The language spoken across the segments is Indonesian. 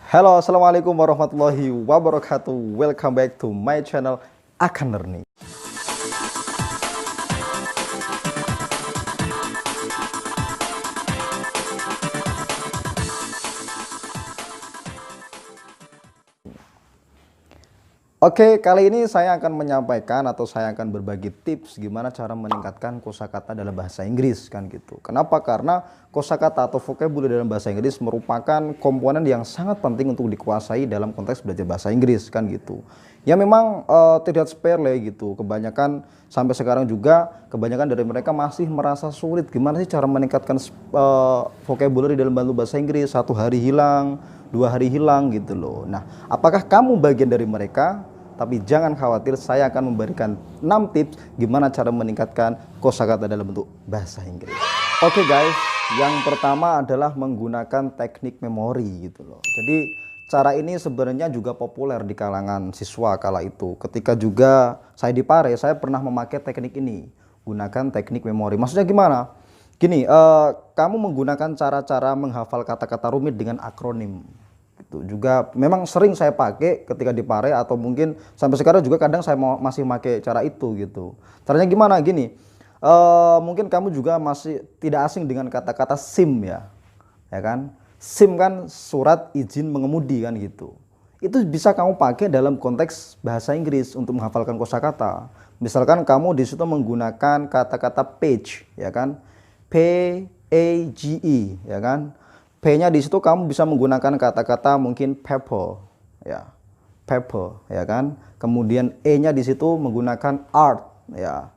Halo, assalamualaikum warahmatullahi wabarakatuh. Welcome back to my channel Akan Learning. Oke, kali ini saya akan menyampaikan atau saya akan berbagi tips gimana cara meningkatkan kosakata dalam bahasa Inggris kan gitu. Kenapa? Karena kosakata atau vocabulary dalam bahasa Inggris merupakan komponen yang sangat penting untuk dikuasai dalam konteks belajar bahasa Inggris kan gitu. Ya memang tidak sepele gitu. Kebanyakan sampai sekarang juga kebanyakan dari mereka masih merasa sulit gimana sih cara meningkatkan vocabulary dalam bahasa Inggris. Satu hari hilang, 2 hari hilang gitu loh. Nah, apakah kamu bagian dari mereka? Tapi jangan khawatir, saya akan memberikan 6 tips gimana cara meningkatkan kosakata dalam bentuk bahasa Inggris. Oke guys, yang pertama adalah menggunakan teknik memori gitu loh. Jadi cara ini sebenarnya juga populer di kalangan siswa kala itu. Ketika juga saya di Pare, saya pernah memakai teknik ini, gunakan teknik memori. Maksudnya gimana? Gini, kamu menggunakan cara-cara menghafal kata-kata rumit dengan akronim. Itu juga memang sering saya pakai ketika di Pare atau mungkin sampai sekarang juga kadang saya masih pakai cara itu gitu. Caranya gimana? Gini, mungkin kamu juga masih tidak asing dengan kata-kata SIM ya kan? SIM kan surat izin mengemudi kan gitu. Itu bisa kamu pakai dalam konteks bahasa Inggris untuk menghafalkan kosakata. Misalkan kamu di situ menggunakan kata-kata page, ya kan? P-A-G-E, ya kan? P-nya di situ kamu bisa menggunakan kata-kata mungkin paper, ya, paper, ya kan. Kemudian E-nya di situ menggunakan art, ya.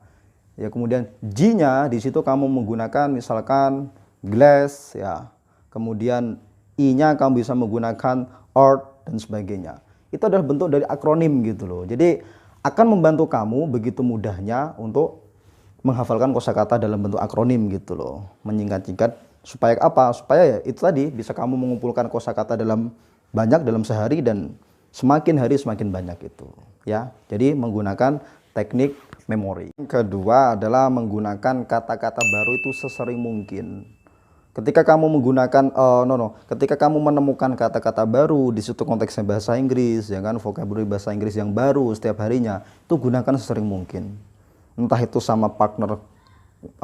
Ya kemudian G-nya di situ kamu menggunakan misalkan glass, ya. Kemudian I-nya kamu bisa menggunakan art dan sebagainya. Itu adalah bentuk dari akronim gitu loh. Jadi akan membantu kamu begitu mudahnya untuk menghafalkan kosakata dalam bentuk akronim gitu loh, menyingkat-singkat. Supaya apa? Supaya ya itu tadi bisa kamu mengumpulkan kosakata dalam banyak dalam sehari dan semakin hari semakin banyak itu ya. Jadi menggunakan teknik memori. Kedua adalah menggunakan kata-kata baru itu sesering mungkin. Ketika kamu menggunakan ketika kamu menemukan kata-kata baru di situ konteksnya bahasa Inggris ya kan, vocabulary bahasa Inggris yang baru setiap harinya, itu gunakan sesering mungkin. Entah itu sama partner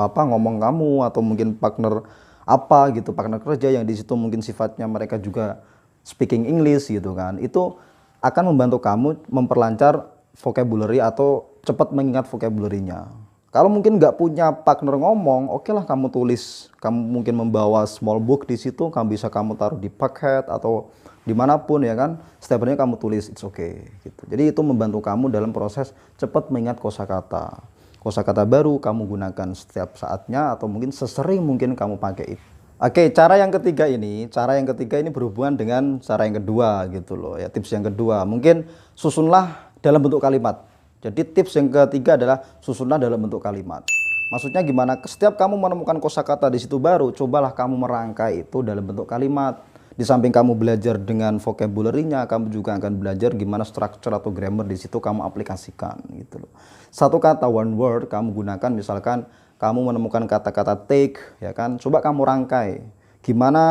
ngomong kamu atau mungkin partner partner kerja yang di situ mungkin sifatnya mereka juga speaking English gitu kan. Itu akan membantu kamu memperlancar vocabulary atau cepat mengingat vocabulary-nya. Kalau mungkin nggak punya partner ngomong, oke lah kamu tulis. Kamu mungkin membawa small book di situ, kamu taruh di paket atau dimanapun ya kan. Setiap harinya kamu tulis, it's okay gitu. Jadi itu membantu kamu dalam proses cepat mengingat kosakata. Kosakata baru kamu gunakan setiap saatnya atau mungkin sesering mungkin kamu pakai itu. Oke, cara yang ketiga ini berhubungan dengan cara yang kedua gitu loh ya. Tips yang kedua, mungkin susunlah dalam bentuk kalimat. Jadi tips yang ketiga adalah susunlah dalam bentuk kalimat. Maksudnya gimana? Setiap kamu menemukan kosakata di situ baru, cobalah kamu merangkai itu dalam bentuk kalimat. Di samping kamu belajar dengan vocabulary-nya, kamu juga akan belajar gimana structure atau grammar di situ kamu aplikasikan gitu loh. Satu kata, one word kamu gunakan, misalkan kamu menemukan kata-kata take ya kan, coba kamu rangkai. Gimana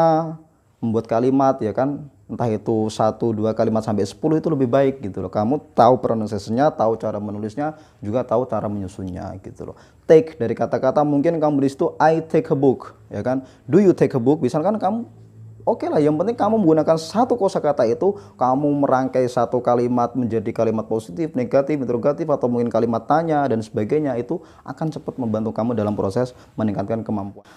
membuat kalimat ya kan, entah itu 1-2 kalimat sampai 10 itu lebih baik gitu loh. Kamu tahu pronunciation-nya, tahu cara menulisnya, juga tahu cara menyusunnya gitu loh. Take dari kata-kata mungkin kamu di situ I take a book ya kan. Do you take a book? Misalkan kamu oke lah, yang penting kamu menggunakan satu kosakata itu, kamu merangkai satu kalimat menjadi kalimat positif, negatif, interrogatif, atau mungkin kalimat tanya dan sebagainya, itu akan cepat membantu kamu dalam proses meningkatkan kemampuan.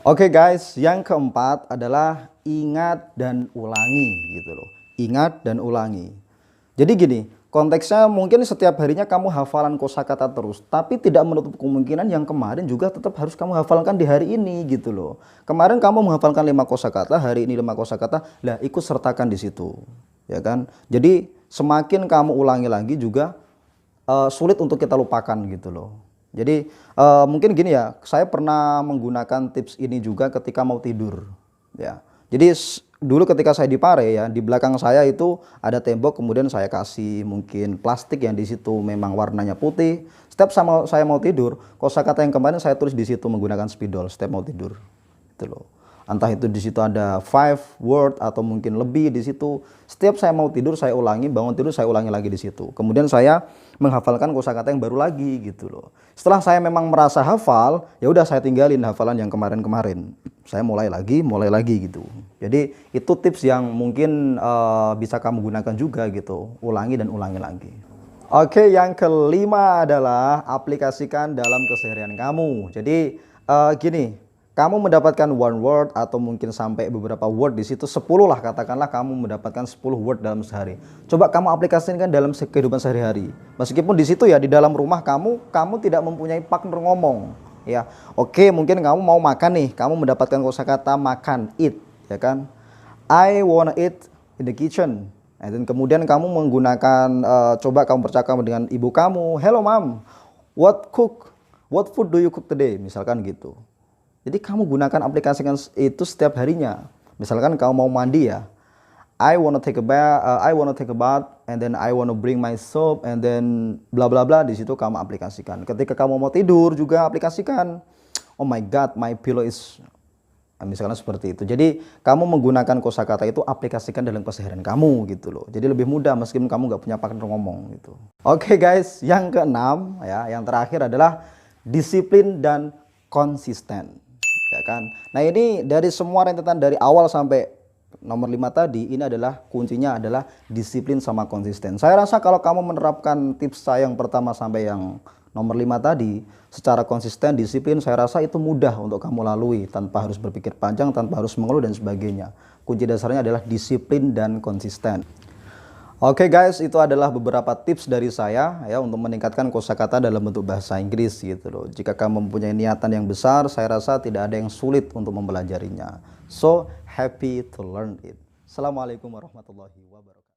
Oke guys, yang keempat adalah ingat dan ulangi gitu loh. Ingat dan ulangi. Jadi gini, konteksnya mungkin setiap harinya kamu hafalan kosakata terus, tapi tidak menutup kemungkinan yang kemarin juga tetap harus kamu hafalkan di hari ini gitu loh. Kemarin kamu menghafalkan 5 kosakata, hari ini 5 kosakata, lah ikut sertakan di situ, ya kan? Jadi semakin kamu ulangi lagi juga sulit untuk kita lupakan gitu loh. Jadi mungkin gini ya, saya pernah menggunakan tips ini juga ketika mau tidur, ya. Jadi dulu ketika saya di Pare ya, di belakang saya itu ada tembok, kemudian saya kasih mungkin plastik yang di situ memang warnanya putih. Setiap saya mau tidur, kosakata yang kemarin saya tulis di situ menggunakan spidol setiap mau tidur. Itu loh. Entah itu di situ ada 5 word atau mungkin lebih di situ. Setiap saya mau tidur saya ulangi, bangun tidur saya ulangi lagi di situ. Kemudian saya menghafalkan kosakata yang baru lagi gitu loh. Setelah saya memang merasa hafal, ya udah saya tinggalin hafalan yang kemarin-kemarin. Saya mulai lagi gitu. Jadi itu tips yang mungkin bisa kamu gunakan juga gitu. Ulangi dan ulangi lagi. Oke, yang kelima adalah aplikasikan dalam keseharian kamu. Jadi gini, kamu mendapatkan one word atau mungkin sampai beberapa word di situ, 10 lah katakanlah kamu mendapatkan 10 word dalam sehari. Coba kamu aplikasikan dalam kehidupan sehari-hari. Meskipun di situ ya di dalam rumah kamu tidak mempunyai partner ngomong, ya. Oke, mungkin kamu mau makan nih, kamu mendapatkan kosakata makan, eat, ya kan? I wanna eat in the kitchen. Dan kemudian kamu menggunakan coba kamu bercakap dengan ibu kamu, hello mom, what food do you cook today, misalkan gitu. Jadi kamu gunakan aplikasikan itu setiap harinya. Misalkan kamu mau mandi ya, I wanna take a bath, and then I wanna bring my soap, and then bla bla bla. Di situ kamu aplikasikan. Ketika kamu mau tidur juga aplikasikan. Oh my god, my pillow is, misalnya seperti itu. Jadi kamu menggunakan kosakata itu aplikasikan dalam keseharian kamu gitu loh. Jadi lebih mudah meskipun kamu nggak punya partner ngomong gitu. Oke guys, yang keenam ya, yang terakhir adalah disiplin dan konsisten. Ya kan? Nah ini dari semua rentetan dari awal sampai nomor 5 tadi, ini adalah kuncinya adalah disiplin sama konsisten. Saya rasa kalau kamu menerapkan tips saya yang pertama sampai yang nomor 5 tadi secara konsisten, disiplin, saya rasa itu mudah untuk kamu lalui tanpa harus berpikir panjang, tanpa harus mengeluh dan sebagainya. Kunci dasarnya adalah disiplin dan konsisten. Oke guys, itu adalah beberapa tips dari saya ya untuk meningkatkan kosakata dalam bentuk bahasa Inggris gitu loh. Jika kamu mempunyai niatan yang besar, saya rasa tidak ada yang sulit untuk mempelajarinya. So happy to learn it. Assalamualaikum warahmatullahi wabarakatuh.